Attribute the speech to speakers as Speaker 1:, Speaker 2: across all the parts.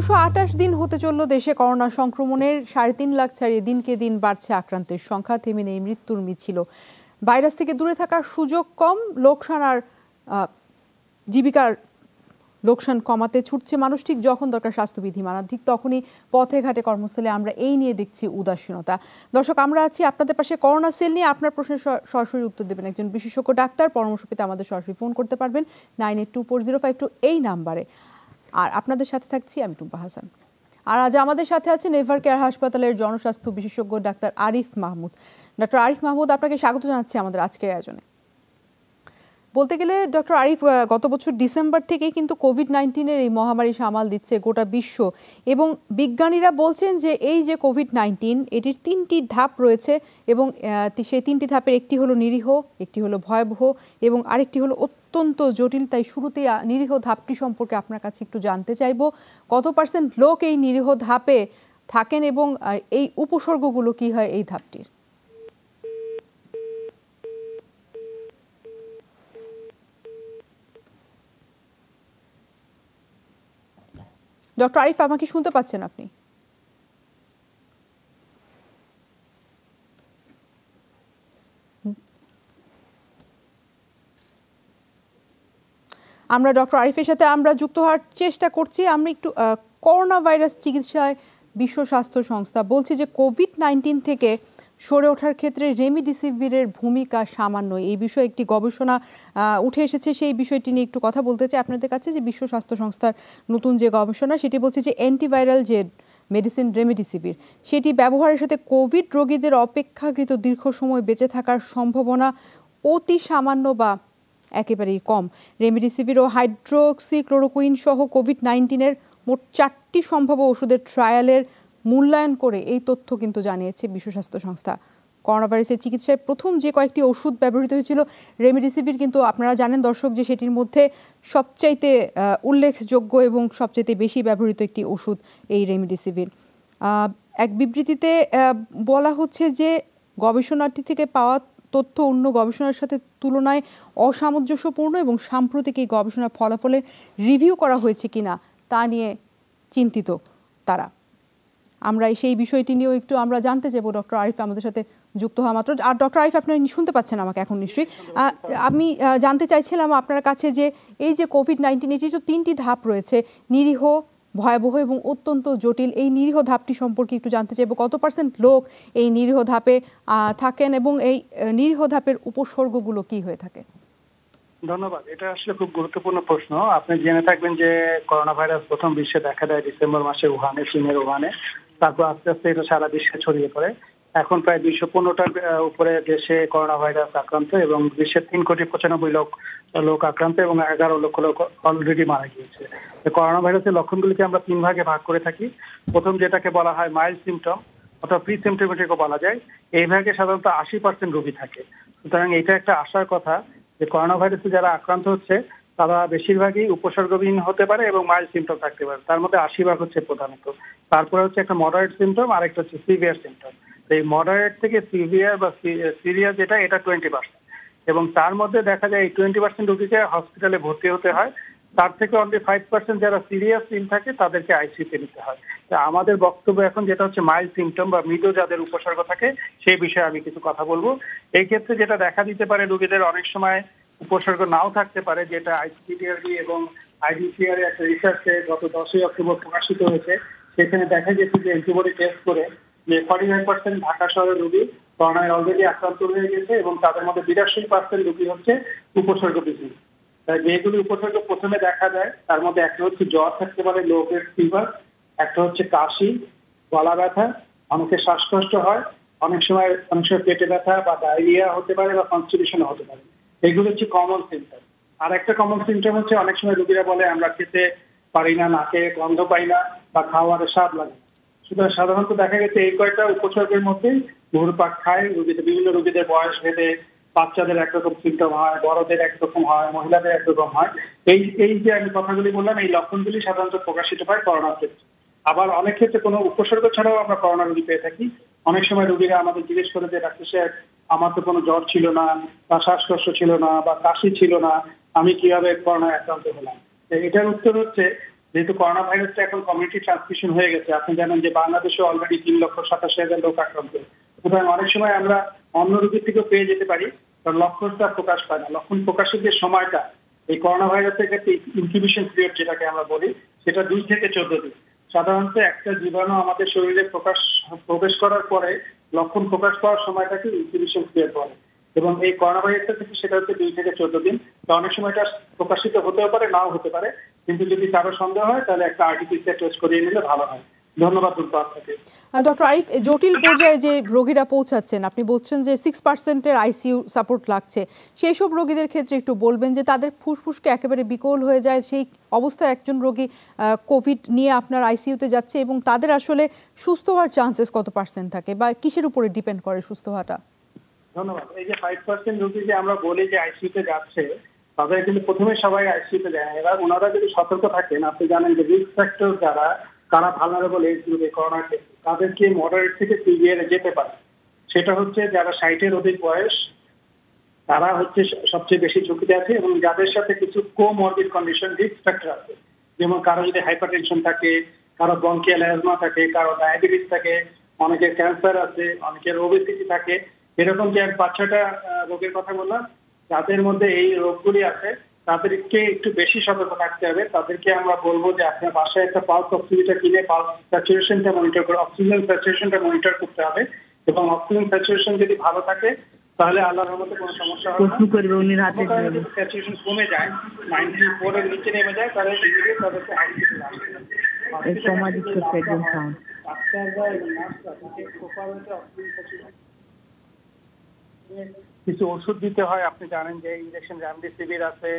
Speaker 1: 228 দিন হতে চলল দেশে করোনা সংক্রমণের 3.5 লাখ ছাড়িয়ে দিনকে দিন বাড়ছে আক্রান্তের সংখ্যা, থেমে নেই মৃত্যুর মিছিল। ভাইরাস থেকে দূরে থাকার সুযোগ কম, লোকসান আর জীবিকার লোকসান কমাতে ছুটছে মানুষ। ঠিক যখন দরকার স্বাস্থ্যবিধি মানা, ঠিক তখনই পথে ঘাটে কর্মস্থলে আমরা এই নিয়ে দেখছি উদাসীনতা। দর্শক, আমরা আছি আপনাদের পাশে করোনা সেল নিয়ে। আপনার প্রশ্নের সরাসরি উত্তর দেবেন একজন বিশেষজ্ঞ ডাক্তার। পরামর্শ পেতে আমাদের সরাসরি ফোন করতে পারবেন 982405 এই নাম্বারে। আর আপনাদের সাথে থাকছি আমি টুম্পা হাসান। আর আজ আমাদের সাথে আছেন এভার কেয়ার হাসপাতালের জনস্বাস্থ্য বিশেষজ্ঞ ডাক্তার আরিফ মাহমুদ। ডক্টর আরিফ মাহমুদ, আপনাকে স্বাগত জানাচ্ছি আমাদের আজকের আয়োজনে। বলতে গেলে ডক্টর আরিফ, গত বছর ডিসেম্বর থেকেই কিন্তু কোভিড-19 এই মহামারী সামাল দিচ্ছে গোটা বিশ্ব, এবং বিজ্ঞানীরা বলছেন যে এই যে কোভিড-19 এটির 3টি ধাপ রয়েছে, এবং সেই 3টি ধাপের একটি হলো নিরীহ, একটি হলো ভয়াবহ এবং আরেকটি হলো অত্যন্ত জটিল। তাই শুরুতেই নিরীহ ধাপটি সম্পর্কে আপনার কাছে একটু জানতে চাইব, কত পার্সেন্ট লোক এই নিরীহ ধাপে থাকেন এবং এই উপসর্গগুলো কি হয় এই ধাপটির? ডক্টর আরিফ, আমাকে শুনতে পাচ্ছেন আপনি? আমরা ডক্টর আরিফের সাথে যুক্ত হওয়ার চেষ্টা করছি। আমরা একটু করোনা ভাইরাস চিকিৎসায় বিশ্ব স্বাস্থ্য সংস্থা বলছে যে কোভিড-19 থেকে সরে ওঠার ক্ষেত্রে রেমডিসিভিরের ভূমিকা সামান্য। এই বিষয়ে একটি গবেষণা উঠে এসেছে, সেই বিষয়টি নিয়ে একটু কথা বলতে চাই আপনাদের কাছে। যে বিশ্ব স্বাস্থ্য সংস্থার নতুন যে গবেষণা, সেটি বলছে যে অ্যান্টিভাইরাল যে মেডিসিন রেমডিসিভির, সেটি ব্যবহারের সাথে কোভিড রোগীদের অপেক্ষাকৃত দীর্ঘ সময় বেঁচে থাকার সম্ভাবনা অতি সামান্য বা একেবারেই কম। রেমডিসিভির ও হাইড্রোক্সিক্লোরোকুইন সহ কোভিড-19 মোট 4টি সম্ভাব্য ওষুধের ট্রায়ালের মূল্যায়ন করে এই তথ্য কিন্তু জানিয়েছে বিশ্ব স্বাস্থ্য সংস্থা। করোনা ভাইরাসের চিকিৎসায় প্রথম যে কয়েকটি ওষুধ ব্যবহৃত হয়েছিল রেমডিসিভির, কিন্তু আপনারা জানেন দর্শক যে সেটির মধ্যে সবচাইতে উল্লেখযোগ্য এবং সবচাইতে বেশি ব্যবহৃত একটি ওষুধ এই রেমডিসিভির। এক বিবৃতিতে বলা হচ্ছে যে গবেষণাটি থেকে পাওয়া তথ্য অন্য গবেষণার সাথে তুলনায় অসামঞ্জস্যপূর্ণ এবং সাম্প্রতিক এই গবেষণার ফলাফলের রিভিউ করা হয়েছে কিনা তা নিয়ে চিন্তিত তারা। আমরা সেই বিষয়টি নিয়েও একটু আমরা জানতে চাইব ডক্টর আরিফ আমাদের সাথে যুক্ত হওয়া মাত্র। আর ডক্টর আরিফ, আপনি শুনতে পাচ্ছেন আমাকে এখন নিশ্চয়ই? আমি জানতে চাইছিলাম আপনার কাছে যে এই যে কোভিড-19 এটির তো 3টি ধাপ রয়েছে, নিরীহ, ভয়াবহ এবং অত্যন্ত জটিল। এই নিরীহ ধাপটি সম্পর্কে একটু জানতে চাইব, কত পার্সেন্ট লোক এই নিরীহ ধাপে থাকেন এবং এই নিরীহ ধাপের উপসর্গগুলো কি হয়ে থাকে?
Speaker 2: ধন্যবাদ। এটা আসলে খুব গুরুত্বপূর্ণ প্রশ্ন। আপনি জেনে থাকবেন যে করোনা ভাইরাস প্রথম বিশ্বে দেখা দেয় ডিসেম্বর মাসে উহানে, চীনের উহানে। তারপর আস্তে আস্তে এটা সারা বিশ্বে ছড়িয়ে পড়ে। এখন প্রায় 215টার উপরে দেশে করোনা ভাইরাস আক্রান্ত, এবং বিশ্বের 3,95,00,000 লোক আক্রান্ত এবং 11 লক্ষ লোক অলরেডি মারা গিয়েছে। করোনা ভাইরাসের লক্ষণগুলিকে আমরা 3 ভাগে ভাগ করে থাকি। প্রথম যেটাকে বলা হয় মাইল্ড সিমটম অথবা প্রি সিমটমেটিকও বলা যায়, এই ভাগে সাধারণত 80% রোগী থাকে। সুতরাং এটা একটা আশার কথা যে করোনা ভাইরাসে যারা আক্রান্ত হচ্ছে তারা বেশিরভাগই উপসর্গবিহীন হতে পারে এবং মাইল্ড সিমটম থাকতে পারে। তার মধ্যে 80% হচ্ছে প্রধানত। তারপরে হচ্ছে একটা মডারেট সিমটম আর একটা হচ্ছে সিভিয়ার সিমটম। এই মডারেট থেকে সিভিয়ার বা সিরিয়াস এটা 20%, এবং তার মধ্যে দেখা যায় এই 20% রোগীকে হসপিটালে ভর্তি হতে হয়। তার থেকে অনলি 5% যারা সিরিয়াস সিম থাকে তাদেরকে আইসিইউতে নিতে হয়। তা আমাদের বক্তব্য এখন যেটা হচ্ছে মাইল্ড সিমটম বা মৃদু যাদের উপসর্গ থাকে সেই বিষয়ে আমি কিছু কথা বলবো। এই ক্ষেত্রে যেটা দেখা দিতে পারে, রোগীদের অনেক সময় উপসর্গ নাও থাকতে পারে, যেটা আইসিডিআরবি এবং আইডিসিআর এর একটা রিসার্চে গত 10ই অক্টোবর প্রকাশিত হয়েছে। সেখানে দেখা গেছে যে অ্যান্টিবডি টেস্ট করে যে 49% ঢাকা শহরের রোগী করোনায় অলরেডি আক্রান্ত হয়ে গেছে, এবং তাদের মধ্যে 82% রোগী হচ্ছে উপসর্গবিহীন। যেগুলি উপসর্গ প্রথমে দেখা যায় তার মধ্যে একটা হচ্ছে জ্বর থাকতে পারে, লো গ্রেড ফিভার, একটা হচ্ছে কাশি, গলা ব্যথা, অনেকের শ্বাসকষ্ট হয়, অনেক সময় পেটে ব্যথা বা ডায়রিয়া হতে পারে বা কনস্টিপেশন হতে পারে। এগুলো হচ্ছে কমন সিমটম। আর একটা কমন সিমটম হচ্ছে অনেক সময় রোগীরা বলে আমরা খেতে পারি না, নাকে গন্ধ পাই না বা খাওয়ার স্বাদ লাগে। সুতরাং সাধারণত দেখা গেছে এই কয়েকটা উপসর্গের মধ্যে ঘুরপাক খায় রোগীদের। বিভিন্ন রোগীদের বয়স ভেদে বাচ্চাদের একরকম সিমটম হয়, বড়দের একরকম হয়, মহিলাদের একরকম হয়। এই যে আমি কথাগুলি বললাম, এই লক্ষণগুলি সাধারণত প্রকাশিত পায় করোনার ক্ষেত্রে। আবার অনেক ক্ষেত্রে কোনো উপসর্গ ছাড়াও আমরা করোনা রোগী পেয়ে থাকি। অনেক সময় রোগীরা আমাদের জিজ্ঞেস করে যে ডাক্তার সাহেব, আমার তো কোনো জ্বর ছিল না বা শ্বাসকষ্ট ছিল না বা কাশি ছিল না, আমি কিভাবে করোনায় আক্রান্ত হলাম? এটার উত্তর হচ্ছে যেহেতু করোনা ভাইরাসটা এখন কমিউনিটি ট্রান্সমিশন হয়ে গেছে, আপনি জানেন যে বাংলাদেশে অলরেডি 3,87,000 লোক আক্রান্ত। সুতরাং অনেক সময় আমরা অন্য রোগীর থেকেও পেয়ে যেতে পারি, কারণ লক্ষণটা প্রকাশ পায় না। লক্ষণ প্রকাশের যে সময়টা এই করোনা ভাইরাসের ক্ষেত্রে ইনকিউবেশন পিরিয়ড যেটাকে আমরা বলি, সেটা 2 থেকে 14 দিন। সাধারণত একটা জীবাণু আমাদের শরীরে প্রবেশ করার পরে লক্ষণ প্রকাশ পাওয়ার সময়টাকে ইনকিউবেশন পিরিয়ড বলে, এবং এই করোনা ভাইরাসের ক্ষেত্রে সেটা হচ্ছে 2 থেকে 14 দিন। তো অনেক সময় এটা প্রকাশিত হতেও পারে, নাও হতে পারে, কিন্তু যদি কারো সন্দেহ হয় তাহলে একটা আরটিপিসিআর টেস্ট করিয়ে নিলে ভালো হয়। ধন্যবাদ আপনাকে।
Speaker 1: ডক্টর আরিফ, জটিল পর্যায়ে যে রোগীরা পৌঁছাচ্ছেন, আপনি বলছেন যে 6% আইসিইউ সাপোর্ট লাগছে, সেই সব রোগীদের ক্ষেত্রে একটু বলবেন যে তাদের ফুসফুসকে একেবারে বিকল হয়ে যায়, সেই অবস্থায় একজন রোগী কোভিড নিয়ে আপনার আইসিইউতে যাচ্ছে, এবং তাদের আসলে সুস্থ হওয়ার চান্সেস কত পার্সেন্ট থাকে বা কিসের উপরে ডিপেন্ড করে সুস্থ হওয়াটা?
Speaker 2: ধন্যবাদ। এই যে 5% রোগী যে আমরা বলি যে আইসিইউতে যাচ্ছে, তাদের কিন্তু প্রথমে সবাই আইসিইউতে যায়। এবার ওনারা যদি সতর্ক থাকেন, আপনি জানেন যে রিস্ক ফ্যাক্টর যারা, তারা ভালনারেবল এজ গ্রুপে করোনার ক্ষেত্রে তাদেরকে মডারেট থেকে সিভিয়ারে যেতে পারে। সেটা হচ্ছে যারা 60-এর অধিক বয়স, তারা হচ্ছে সবচেয়ে বেশি ঝুঁকিতে আছে, এবং যাদের সাথে কিছু কোমরবিড কন্ডিশন রিস্ক ফ্যাক্টর আছে, যেমন কারো যদি হাইপারটেনশন থাকে, কারো ব্রঙ্কিয়াল অ্যাজমা থাকে, কারো ডায়াবেটিস থাকে, অনেকের ক্যান্সার আছে, অনেকের ওবেসিটি থাকে। এরকম যে 5-6টা রোগের কথা বললাম, যাদের মধ্যে এই রোগগুলি আছে তাদেরকে একটু বেশি সতর্ক থাকতে হবে। তাদেরকে আমরা বলবো যে আপনার বাসায় একটা পালস অক্সিমিটার কিনে পালস স্যাচুরেশনটা মনিটর করে অক্সিজেন স্যাচুরেশনটা মনিটর করতে হবে, এবং অক্সিজেন স্যাচুরেশন যদি ভালো থাকে তাহলে আল্লাহর রহমতে কোনো সমস্যা হবে না। স্যাচুরেশন কমে যায়, 94 এর নিচে নেমে যায়, তাহলে ইমিডিয়েট তাদেরকে হসপিটালে আসতে হবে। ডাক্তাররা এবং নার্সরা তাকে প্রপারলি অক্সিজেন স্যাচুরেশন কিছু ওষুধ দিতে হয়। আপনি জানেন যে ইনজেকশন রেমডেসিভির আছে,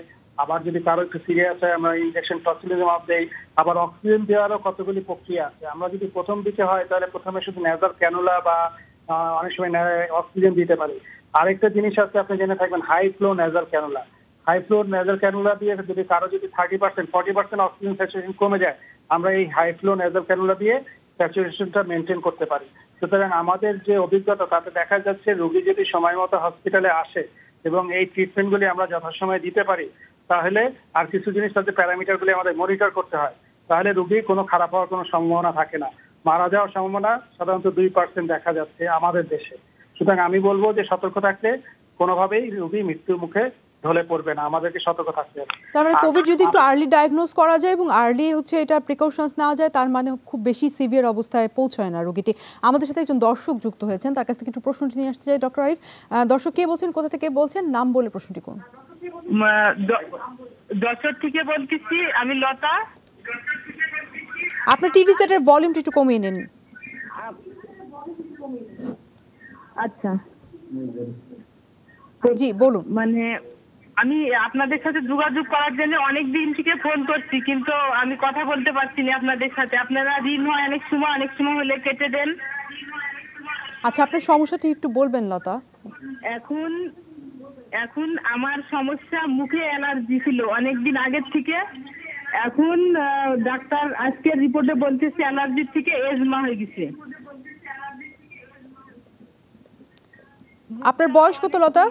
Speaker 2: আবার যদি কারো একটু সিরিয়াস হয় আমরা ইনজেকশন টসিলিজুমাব দেই, আবার অক্সিজেন দেওয়ারও কতগুলি প্রক্রিয়া আছে। আমরা যদি প্রথম দিকে হয় তাহলে প্রথমে শুধু নেজাল ক্যানুলা বা অনেক সময় অক্সিজেন দিতে পারি। আরেকটা জিনিস আছে, আপনি জেনে থাকবেন, high flow nasal cannula. High flow nasal cannula দিয়ে যদি কারো যদি 30%-40% অক্সিজেন স্যাচুরেশন কমে যায়, আমরা এই হাই ফ্লো নেজাল ক্যানুলা দিয়ে স্যাচুরেশনটা মেনটেন করতে পারি। সুতরাং আমাদের যে অভিজ্ঞতা তাতে দেখা যাচ্ছে রোগী যদি সময় মতো হসপিটালে আসে এবং এই ট্রিটমেন্টগুলি আমরা যথাসময়ে দিতে পারি, তাহলে আর কিছু জিনিস তাদের প্যারামিটারগুলি আমাদের মনিটর করতে হয়, তাহলে রোগী কোনো খারাপ হওয়ার কোনো সম্ভাবনা থাকে না। মারা যাওয়ার সম্ভাবনা সাধারণত 2% দেখা যাচ্ছে আমাদের দেশে। সুতরাং আমি বলবো যে সতর্ক থাকলে কোনোভাবেই রোগী মৃত্যুর মুখে ঢলে পড়বে না, আমাদেরকে সতর্ক থাকতে হবে।
Speaker 1: তার মানে কোভিড যদি একটু আর্লি ডায়াগনোজ করা যায় এবং আর্লি হচ্ছে এটা প্রিকশনস নেওয়া যায়, তার মানে খুব বেশি সিভিয়ার অবস্থায় পৌঁছায় না রোগীটি। আমাদের সাথে একজন দর্শক যুক্ত হয়েছেন, তার কাছ থেকে একটু প্রশ্নটি নিয়ে আসতে চাই। ডক্টর আরিফ, দর্শক কে বলছেন, কোথা থেকে বলছেন, নাম বলে প্রশ্নটি করুন।
Speaker 3: যশোর থেকে বলতেছি, আমি লতা।
Speaker 1: আপনার টিভি সেটের ভলিউমটি একটু কমিয়ে নিন।
Speaker 3: আচ্ছা
Speaker 1: জি বলুন।
Speaker 3: মানে আমি আপনাদের সাথে যোগাযোগ করার জন্য অনেক দিন থেকে ফোন করছি, কিন্তু আমি কথা বলতে পারছি না আপনাদের সাথে। আপনারা রিং হয় অনেক সময় হলে কেটে দেন।
Speaker 1: আচ্ছা, আপনার সমস্যাটি একটু বলবেন লতা।
Speaker 3: এখন আমার সমস্যা, মুখে অ্যালার্জি ছিল অনেকদিন আগের থেকে। এখন ডাক্তার আজকের রিপোর্টে বলতেছে অ্যালার্জির থেকে এজমা হয়ে গেছে।
Speaker 1: আপনার বয়স কত লতা?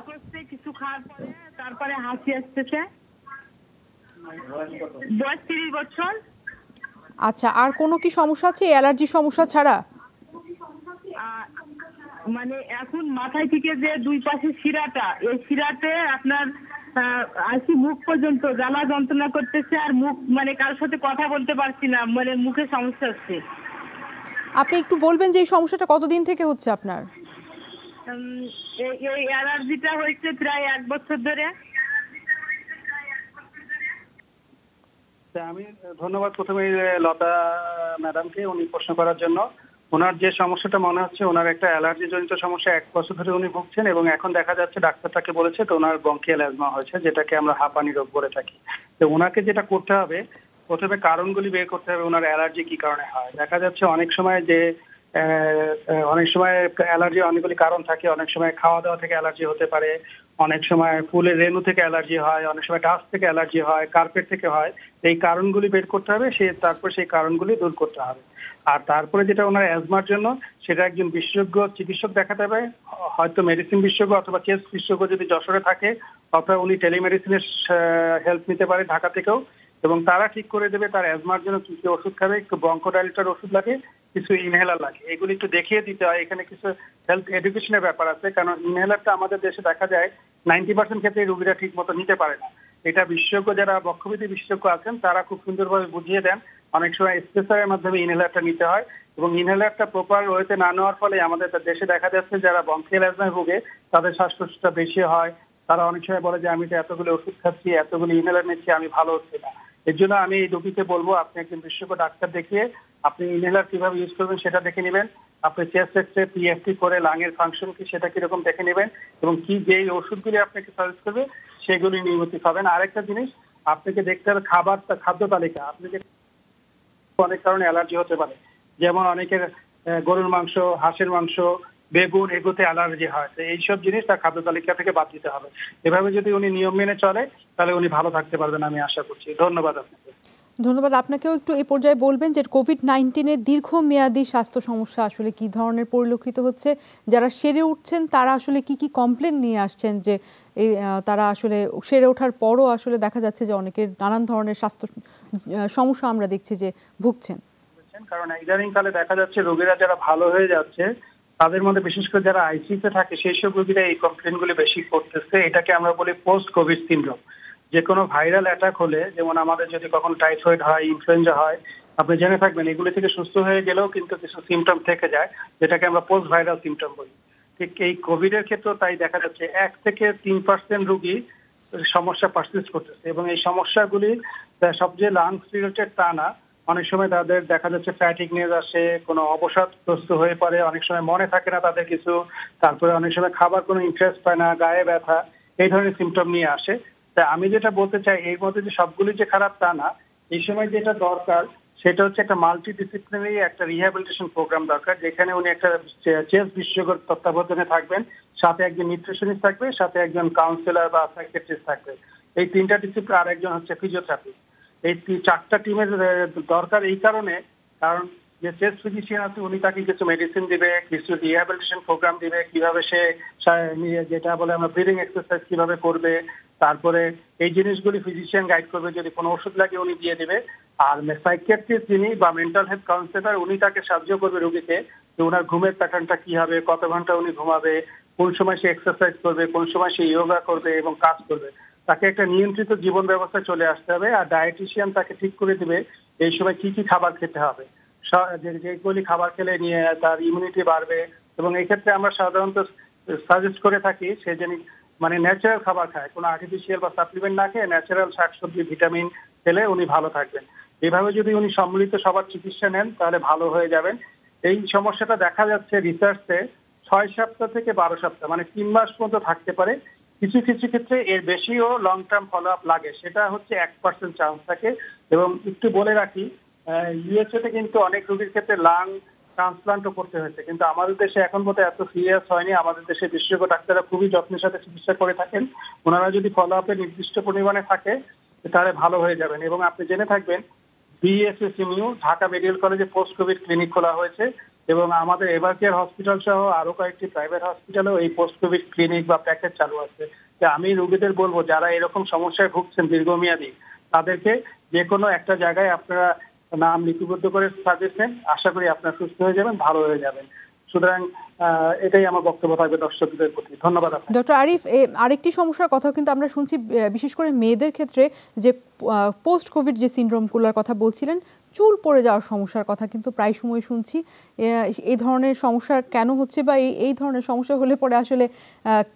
Speaker 3: কিছু খাওয়ার পরে তারপরে হাসি আসতেছে। বয়স 30 বছর।
Speaker 1: আচ্ছা, আর কোনো কি সমস্যা আছে অ্যালার্জি সমস্যা ছাড়া?
Speaker 3: মানে এখন মাথায় থেকে যে দুই পাশে শিরাটা, এই শিরাতে আপনার আসি মুখ পর্যন্ত জ্বালা যন্ত্রণা করতেছে, আর মুখ মানে কারোর সাথে কথা বলতে পারছি না, মানে মুখে সমস্যা হচ্ছে।
Speaker 1: আপনি একটু বলবেন যে এই সমস্যাটা কতদিন থেকে হচ্ছে আপনার?
Speaker 3: এই অ্যালার্জিটা হয়েছে প্রায় 1 বছর ধরে।
Speaker 2: আমি ধন্যবাদ প্রথমে লতা ম্যাডামকে উনি প্রশ্ন করার জন্য। ওনার যে সমস্যাটা মনে হচ্ছে, ওনার একটা অ্যালার্জি জনিত সমস্যা 1 বছর ধরে উনি ভুগছেন, এবং এখন দেখা যাচ্ছে ডাক্তারটাকে বলেছে তো ওনার ব্রঙ্কিয়াল অ্যাজমা হয়েছে, যেটাকে আমরা হাঁপানি রোগ বলে থাকি। তো ওনাকে যেটা করতে হবে, প্রথমে কারণগুলি বের করতে হবে ওনার অ্যালার্জি কি কারণে হয়। দেখা যাচ্ছে অনেক সময় অ্যালার্জি অনেকগুলি কারণ থাকে। অনেক সময় খাওয়া দাওয়া থেকে অ্যালার্জি হতে পারে, অনেক সময় ফুলের রেণু থেকে অ্যালার্জি হয়, অনেক সময় ডাস্ট থেকে অ্যালার্জি হয়, কার্পেট থেকে হয়। এই কারণগুলি বের করতে হবে, তারপর সেই কারণগুলি দূর করতে হবে। আর তারপরে যেটা ওনার অ্যাজমার জন্য, সেটা একজন বিশেষজ্ঞ চিকিৎসক দেখাতে হবে, হয়তো মেডিসিন বিশেষজ্ঞ অথবা চেস্ট বিশেষজ্ঞ যদি যশোরে থাকে, অথবা উনি টেলিমেডিসিনের হেল্প নিতে পারে ঢাকা থেকেও। এবং তারা ঠিক করে দেবে তার অ্যাজমার জন্য কি কি ওষুধ খাবে, একটু ব্রঙ্কোডাইলেটর ওষুধ লাগে, কিছু ইনহেলার লাগে, এগুলি একটু দেখিয়ে দিতে হয়। এখানে কিছু হেলথ এডুকেশনের ব্যাপার আছে, কারণ ইনহেলারটা আমাদের দেশে দেখা যায় 90% ক্ষেত্রে রোগীরা ঠিক মতো নিতে পারে না। এটা বিশেষজ্ঞ যারা বক্ষবিধি বিশেষজ্ঞ আছেন তারা খুব সুন্দরভাবে বুঝিয়ে দেন। অনেক সময় স্পেসারের মাধ্যমে ইনহেলারটা নিতে হয় এবং ইনহেলারটা প্রপার ওয়েতে না নেওয়ার ফলে আমাদের দেশে দেখা যাচ্ছে যারা বঙ্কিয়াল অ্যাজমায় ভোগে তাদের শ্বাসকষ্টটা বেশি হয়। তারা অনেক সময় বলে যে আমি তো এতগুলো ওষুধ খাচ্ছি, এতগুলো ইনহেলার নিচ্ছি, আমি ভালো হচ্ছে না। এর জন্য আমি এই রোগীকে বলবো আপনি একজন বিশেষজ্ঞ ডাক্তার দেখিয়ে আপনি ইনহেলার কিভাবে ইউজ করবেন সেটা দেখে নেবেন। আপনি চেস্ট এক্সরে পিএফটি করে লাঙের ফাংশন কি সেটা কিরকম দেখে নেবেন এবং কি যেই ওষুধগুলি আপনাকে সাজেস্ট করবে সেগুলি নিয়মিত খাবেন। আরেকটা জিনিস আপনাকে দেখতে হবে খাদ্য তালিকা। আপনাকে অনেক কারণে অ্যালার্জি হতে পারে, যেমন অনেকের গরুর মাংস, হাঁসের মাংস, বেগুন এগুলোতে অ্যালার্জি হয়। তো এইসব জিনিস তার খাদ্য তালিকা থেকে বাদ দিতে হবে। এভাবে যদি উনি নিয়ম মেনে চলে তাহলে উনি ভালো থাকতে পারবেন আমি আশা করছি। ধন্যবাদ আপনাকে।
Speaker 1: ধন্যবাদ আপনাকেও। একটু এই পর্যায়ে বলবেন যে কোভিড-19-এর দীর্ঘমেয়াদী স্বাস্থ্য সমস্যা আসলে কি ধরনের পরিলক্ষিত হচ্ছে, যারা সেরে উঠছেন তারা আসলে কি কি কমপ্লেন নিয়ে আসছেন, যে তারা আসলে সেরে ওঠার পরও আসলে দেখা যাচ্ছে যে অনেকের নানান ধরনের স্বাস্থ্য সমস্যা আমরা দেখছি যে ভুগছেন।
Speaker 2: কারণ ইদানিং কালে দেখা যাচ্ছে রোগীরা যারা ভালো হয়ে যাচ্ছে তাদের মধ্যে বিশেষ করে যারা আইসিইউতে থাকে সেই সব রোগীরা এই কমপ্লেনগুলি বেশি করতেছে। এটাকে আমরা বলি পোস্ট কোভিড সিনড্রোম। যে কোনো ভাইরাল অ্যাটাক হলে, যেমন আমাদের যদি কখনো টাইফয়েড হয়, ইনফ্লুয়েঞ্জা হয়, আপনি জেনে থাকবেন এগুলি থেকে সুস্থ হয়ে গেলেও কিন্তু কিছু সিমটম থেকে যায়, যেটাকে আমরা পোস্ট ভাইরাল সিমটম বলি। ঠিক এই কোভিডের ক্ষেত্রেও তাই দেখা যাচ্ছে 1 থেকে 3% রোগী সমস্যা পারসিস্ট করতেছে এবং এই সমস্যাগুলি সবচেয়ে লাংস রিলেটেড তা না, অনেক সময় তাদের দেখা যাচ্ছে ফ্যাটিকনেস আসে, কোনো অবসাদগ্রস্ত হয়ে পড়ে, অনেক সময় মনে থাকে না তাদের কিছু, তারপরে অনেক সময় খাবার কোনো ইন্টারেস্ট পায় না, গায়ে ব্যথা, এই ধরনের সিমটম নিয়ে আসে। তাই আমি যেটা বলতে চাই এর মধ্যে যে সবগুলি যে খারাপ তা না, এই সময় যেটা দরকার সেটা হচ্ছে একটা মাল্টি ডিসিপ্লিনারি একটা রিহ্যাবিলিটেশন প্রোগ্রাম দরকার, যেখানে উনি একটা চেস্ট বিশেষজ্ঞর তত্ত্বাবধানে থাকবেন, সাথে একজন নিউট্রিশনিস্ট থাকবে, সাথে একজন কাউন্সিলর বা সাইকিয়াট্রিস্ট থাকবে। এই 3টা ডিসিপ্লিন, আর একজন হচ্ছে ফিজিওথেরাপি। এই 4টা টিমের দরকার এই কারণে, কারণ যে চেস্ট ফিজিশিয়ান আছে উনি তাকে কিছু মেডিসিন দিবে, কিছু রিহ্যাবিলিটেশন প্রোগ্রাম দিবে, কিভাবে সে যেটা বলে আমরা ব্রিদিং এক্সারসাইজ কিভাবে করবে, তারপরে এই জিনিসগুলি ফিজিশিয়ান গাইড করবে, যদি কোনো ওষুধ লাগে উনি দিয়ে দিবে। আর সাইকিয়াট্রিস্ট যিনি বা মেন্টাল হেলথ কাউন্সিলর উনি তাকে সাহায্য করবে রোগীকে, যে ওনার ঘুমের প্যাটার্নটা কি হবে, কত ঘন্টা উনি ঘুমাবে, কোন সময় সে এক্সারসাইজ করবে, কোন সময় সে যোগা করবে এবং কাজ করবে। তাকে একটা নিয়ন্ত্রিত জীবন ব্যবস্থায় চলে আসতে হবে। আর ডায়েটিশিয়ান তাকে ঠিক করে দিবে এই সময় কি কি খাবার খেতে হবে, যেগুলি খাবার খেলে নিয়ে তার ইমিউনিটি বাড়বে। এবং এই ক্ষেত্রে আমরা সাধারণত সাজেস্ট করে থাকি সে যেন মানে ন্যাচারাল খাবার খায়, কোনো আর্টিফিশিয়াল বা সাপ্লিমেন্ট না খেয়ে ন্যাচারাল শাকসবজি, ভিটামিন খেলে উনি ভালো থাকবেন। এইভাবে যদি উনি সম্মিলিত সবার চিকিৎসা নেন তাহলে ভালো হয়ে যাবেন। এই সমস্যাটা দেখা যাচ্ছে রিসার্চে 6 সপ্তাহ থেকে 12 সপ্তাহ মানে 3 মাস পর্যন্ত থাকতে পারে। কিছু কিছু ক্ষেত্রে এর বেশিও লং টার্ম ফলো আপ লাগে, সেটা হচ্ছে 1% চান্স থাকে। এবং একটু বলে রাখি, ইউএসএ তে কিন্তু অনেক রোগীর ক্ষেত্রে লাং ট্রান্সপ্লান্টও করতে হয়েছে, কিন্তু আমাদের দেশে এখন পর্যন্ত এত সিরিয়াস হয়নি। আমাদের দেশে বিশেষজ্ঞ ডাক্তাররা খুবই যত্নের সাথে চিকিৎসা করে থাকেন। ওনারা যদি ফলো আপে নির্দিষ্ট পরিমাণে থাকে তাহলে ভালো হয়ে যাবেন। এবং আপনি জেনে থাকবেন বিএসএসইউ ঢাকা মেডিকেল কলেজে পোস্ট কোভিড ক্লিনিক খোলা হয়েছে এবং আমাদের এভারকেয়ার হসপিটাল সহ আরো কয়েকটি প্রাইভেট হসপিটালেও এই পোস্ট কোভিড ক্লিনিক বা প্যাকেজ চালু আছে। আমি রোগীদের বলবো যারা এরকম সমস্যায় ভুগছেন দীর্ঘমেয়াদী, তাদেরকে যে কোনো একটা জায়গায় আপনারা নাম লিপিবদ্ধ করে সাজেশন, আশা করি আপনারা সুস্থ হয়ে যাবেন, ভালো হয়ে যাবেন। সুতরাং এটাই আমার বক্তব্য থাকবে দর্শকদের প্রতি। ধন্যবাদ।
Speaker 1: ডক্টর আরিফ, আরেকটি সমস্যার কথা কিন্তু আমরা শুনছি বিশেষ করে মেয়েদের ক্ষেত্রে, যে পোস্ট কোভিড যে সিনড্রোমগুলোর কথা বলছিলেন, চুল পড়ে যাওয়ার সমস্যার কথা কিন্তু প্রায় সময় শুনছি। এই ধরনের সমস্যা কেন হচ্ছে বা এই ধরনের সমস্যা হলে পরে আসলে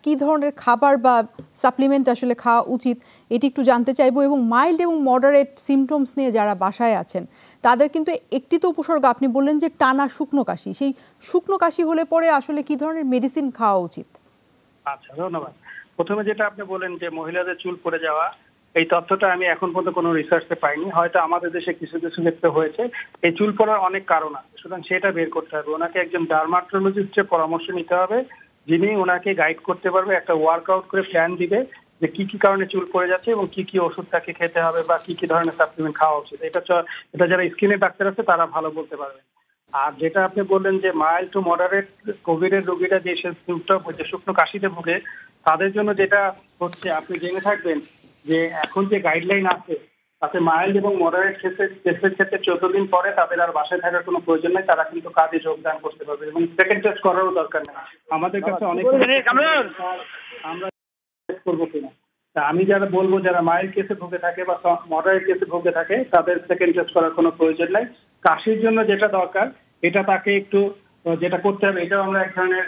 Speaker 1: কি ধরনের খাবার বা সাপ্লিমেন্ট আসলে খাওয়া উচিত এটি একটু জানতে চাইবো। এবং মাইল্ড এবং মডারেট সিমটমস নিয়ে যারা বাসায় আছেন তাদের কিন্তু একটি তো উপসর্গ আপনি বললেন যে টানা শুকনো কাশি, সেই শুকনো কাশি হলে পরে আসলে কি ধরনের মেডিসিন খাওয়া উচিত?
Speaker 2: আচ্ছা, ধন্যবাদ। প্রথমে যেটা আপনি বলেন যে মহিলাদের চুল পড়ে যাওয়া, এই তথ্যটা আমি এখন পর্যন্ত কোনো রিসার্চে পাইনি, হয়তো আমাদের দেশে কিছু কিছু ক্ষেত্রে হয়েছে। এই চুল পড়ার অনেক কারণ আছে, সুতরাং সেটা বের করতে হবে। ওনাকে একজন ডার্মাটোলজিস্টের পরামর্শ নিতে হবে, যিনি ওনাকে গাইড করতে পারবে, একটা ওয়ার্কআউট করে প্ল্যান দিবে যে কি কি কারণে চুল পড়ে যাচ্ছে এবং কি কি ওষুধ তাকে খেতে হবে বা কি কি ধরনের সাপ্লিমেন্ট খাওয়া উচিত। এটা যারা স্কিনের ডাক্তার আছে তারা ভালো বলতে পারবেন। আর যেটা আপনি বললেন যে মাইল্ড টু মডারেট কোভিডের রোগীরা যে সিমটম যে শুকনো কাশিতে ভুগে, তাদের জন্য যেটা হচ্ছে আপনি জেনে থাকবেন যে এখন যে গাইডলাইন আছে তাতে মাইল্ড এবং মডারেট কেসের ক্ষেত্রে 14 দিন পরে তাদের আর বাসায় থাকার কোনো প্রয়োজন নেই, তারা কিন্তু কাজে যোগদান করতে পারবে এবং সেকেন্ড টেস্ট করারও দরকার নেই। আমাদের কাছে অনেক আমরা করবো কিনা, তা আমি যারা বলবো যারা মাইল্ড কেসে ভুগে থাকে বা মডারেট কেসে ভুগে থাকে তাদের সেকেন্ড টেস্ট করার কোনো প্রয়োজন নাই। কাশির জন্য যেটা দরকার এটা তাকে একটু যেটা করতে হবে, এটাও আমরা এক ধরনের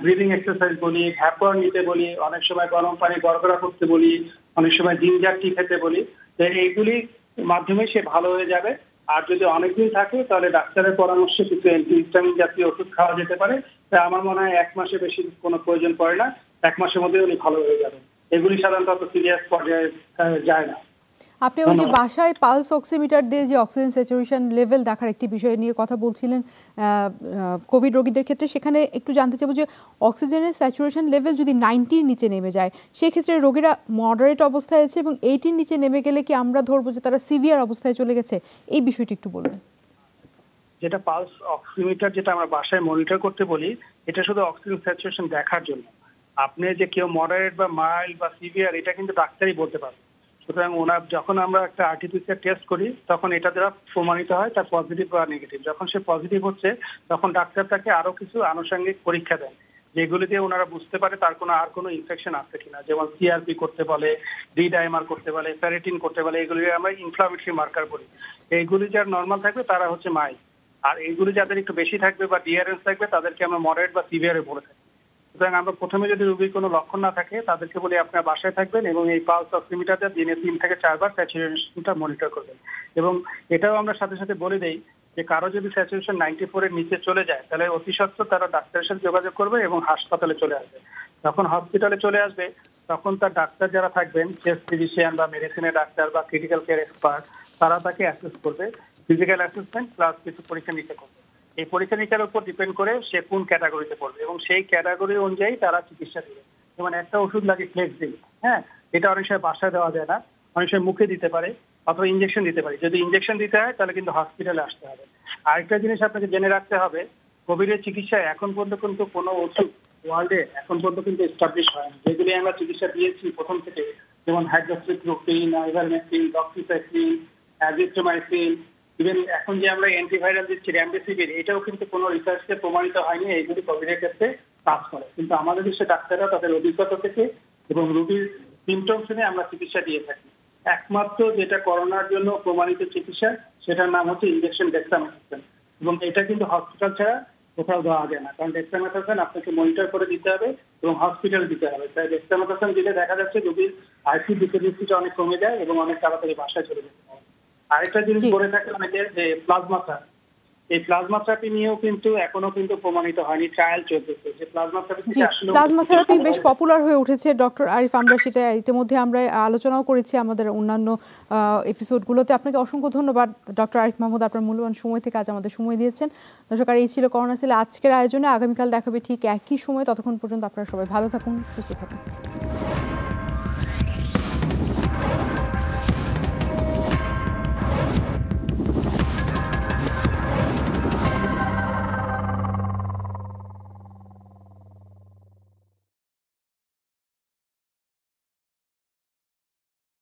Speaker 2: ব্রিদিং এক্সারসাইজ বলি, ভ্যাপর নিতে বলি, অনেক সময় গরম পানি গড়গড়া করতে বলি, অনেক সময় জিঞ্জার টি খেতে বলি। তো এইগুলির মাধ্যমে সে ভালো হয়ে যাবে। আর যদি অনেকদিন থাকে তাহলে ডাক্তারের পরামর্শে কিছু অ্যান্টিহিস্টামিন জাতীয় ওষুধ খাওয়া যেতে পারে। তাই আমার মনে হয় 1 মাসে বেশি কোনো প্রয়োজন পড়ে না, 1 মাসের মধ্যে উনি ভালো হয়ে যাবেন। এগুলি সাধারণত সিরিয়াস পর্যায়ে যায় না।
Speaker 1: আপনি ওই যে বাসায় পালস অক্সিমিটার দিয়ে যে অক্সিজেন স্যাচুরেশন লেভেল দেখার একটি বিষয় নিয়ে কথা বলছিলেন কোভিড রোগীদের ক্ষেত্রে, সেখানে একটু জানতে চাইব যে অক্সিজেনের স্যাচুরেশন লেভেল যদি 90-র নিচে নেমে যায় সেক্ষেত্রে রোগীরা মডারেট অবস্থায় আছে এবং 80-র নিচে নেমে গেলে কি আমরা ধরবো যে তারা সিভিয়ার অবস্থায় চলে গেছে? এই বিষয়টি একটু বলুন।
Speaker 2: যেটা পালস অক্সিমিটার যেটা আমরা বাসায় মনিটর করতে বলি, এটা শুধু অক্সিজেন স্যাচুরেশন দেখার জন্য। আপনি যে কেউ মডারেট বা মাইল্ড বা সিভিয়ার এটা কিন্তু ডাক্তারই বলতে পারবে। সুতরাং যখন আমরা একটা আরটিপিসিআর টেস্ট করি তখন এটা দ্বারা প্রমাণিত হয় তার পজিটিভ বা নেগেটিভ। যখন সে পজিটিভ হচ্ছে তখন ডাক্তার তাকে আরো কিছু আনুষঙ্গিক পরীক্ষা দেন যেগুলি দিয়ে ওনারা বুঝতে পারে তার আর কোনো ইনফেকশন আছে কিনা, যেমন সিআরপি করতে বলে, ডি ডাইমার করতে বলে, ফেরিটিন করতে বলে। এগুলি আমরা ইনফ্লামেটরি মার্কার বলি। এইগুলি যার নর্মাল থাকবে তারা হচ্ছে মাইল্ড, আর এইগুলি যাদের একটু বেশি থাকবে বা ডিআরএস থাকবে তাদেরকে আমরা মডারেট বা সিভিয়ারে বলে থাকি। সুতরাং আমরা প্রথমে যদি রোগীর কোনো লক্ষণ না থাকে তাদেরকে বলি আপনার বাসায় থাকবেন এবং এই পালস অক্সিমিটারটা দিনে 3 থেকে 4 বার স্যাচুরেশনটা মনিটর করবেন। এবং এটাও আমরা সাথে সাথে বলে দেই যে কারো যদি স্যাচুরেশন 94-এর নিচে চলে যায় তাহলে অতি সত্ত্বর তারা ডাক্তারের সাথে যোগাযোগ করবে এবং হাসপাতালে চলে আসবে। যখন হসপিটালে চলে আসবে তখন তার ডাক্তার যারা থাকবেন, চেস্ট ফিজিশিয়ান বা মেডিসিনের ডাক্তার বা ক্রিটিক্যাল কেয়ার এক্সপার্ট, তারা তাকে অ্যাসেস করবে, ফিজিক্যাল অ্যাসেসমেন্ট প্লাস কিছু পরীক্ষা নিতে করবে। এই পরীক্ষা নিরীক্ষার উপর ডিপেন্ড করে সে কোন ক্যাটাগরিতে পড়বে এবং সেই ক্যাটাগরি অনুযায়ী তারা চিকিৎসা দেবে। যেমন একটা ওষুধ লাগে ফ্লেক্সিল, হ্যাঁ, এটা অনেক সময় বাসায় দেওয়া যায় না, অনেক সময় মুখে দিতে পারে অথবা ইঞ্জেকশন দিতে পারে। যদি ইঞ্জেকশন দিতে হয় তাহলে কিন্তু হসপিটালে আসতে হবে। আরেকটা জিনিস আপনাকে জেনে রাখতে হবে, কোভিডের চিকিৎসায় এখন পর্যন্ত কিন্তু কোনো ওষুধ ওয়ার্ল্ডে এখন পর্যন্ত কিন্তু এস্টাবলিশ হয়নি। যেগুলি আমরা চিকিৎসা দিয়েছি প্রথম থেকে, যেমন hydroxychloroquine, ivermectin, doxycycline, azithromycin, even এখন যে আমরা অ্যান্টিভাইরাল দিচ্ছি রেমডেসিভির, এটাও কিন্তু কোনো রিসার্চে প্রমাণিত হয়নি এইগুলি কোভিডের ক্ষেত্রে কাজ করে। কিন্তু আমাদের দেশে ডাক্তাররা তাদের অভিজ্ঞতা থেকে এবং রোগীর সিমটমস শুনে আমরা চিকিৎসা দিয়ে থাকি। একমাত্র যেটা করোনার জন্য প্রমাণিত চিকিৎসা সেটার নাম হচ্ছে ইনজেকশন ডেক্সামেথাসোন, এবং এটা কিন্তু হসপিটাল ছাড়া কোথাও দেওয়া যায় না, কারণ ডেক্সামেথাসোন আপনাকে মনিটর করে দিতে হবে এবং হসপিটাল দিতে হবে। তাই ডেক্সামেথাসোন দিলে দেখা যাচ্ছে রোগীর আইসিইউ ডিপেন্ডেন্সিটা অনেক কমে যায় এবং অনেক তাড়াতাড়ি বাসায় চলে যেতে পারে। আরেকটা জিনিস বলে থাকে অনেকে যে প্লাজমা থেরাপি, এই প্লাজমা থেরাপি নিয়েও কিন্তু এখনো কিন্তু প্রমাণিত হয়নি, ট্রায়াল চলতেছে যে প্লাজমা থেরাপি আসলে
Speaker 1: প্লাজমা থেরাপি বেশ পপুলার হয়ে উঠেছে ডক্টর আরিফ। আমরা সেটা ইতিমধ্যে আমরা আলোচনাও করেছি আমাদের অন্যান্য এপিসোডগুলোতে। আপনাকে অসংখ্য ধন্যবাদ ডক্টর আরিফ মাহমুদ, আপনার মূল্যবান সময় থেকে আজ আমাদের সময় দিয়েছেন। দর্শক, আর এই ছিল করোনা সেল আজকের আয়োজনে। আগামীকাল দেখাবে ঠিক একই সময়। ততক্ষণ পর্যন্ত আপনারা সবাই ভালো থাকুন, সুস্থ থাকুন।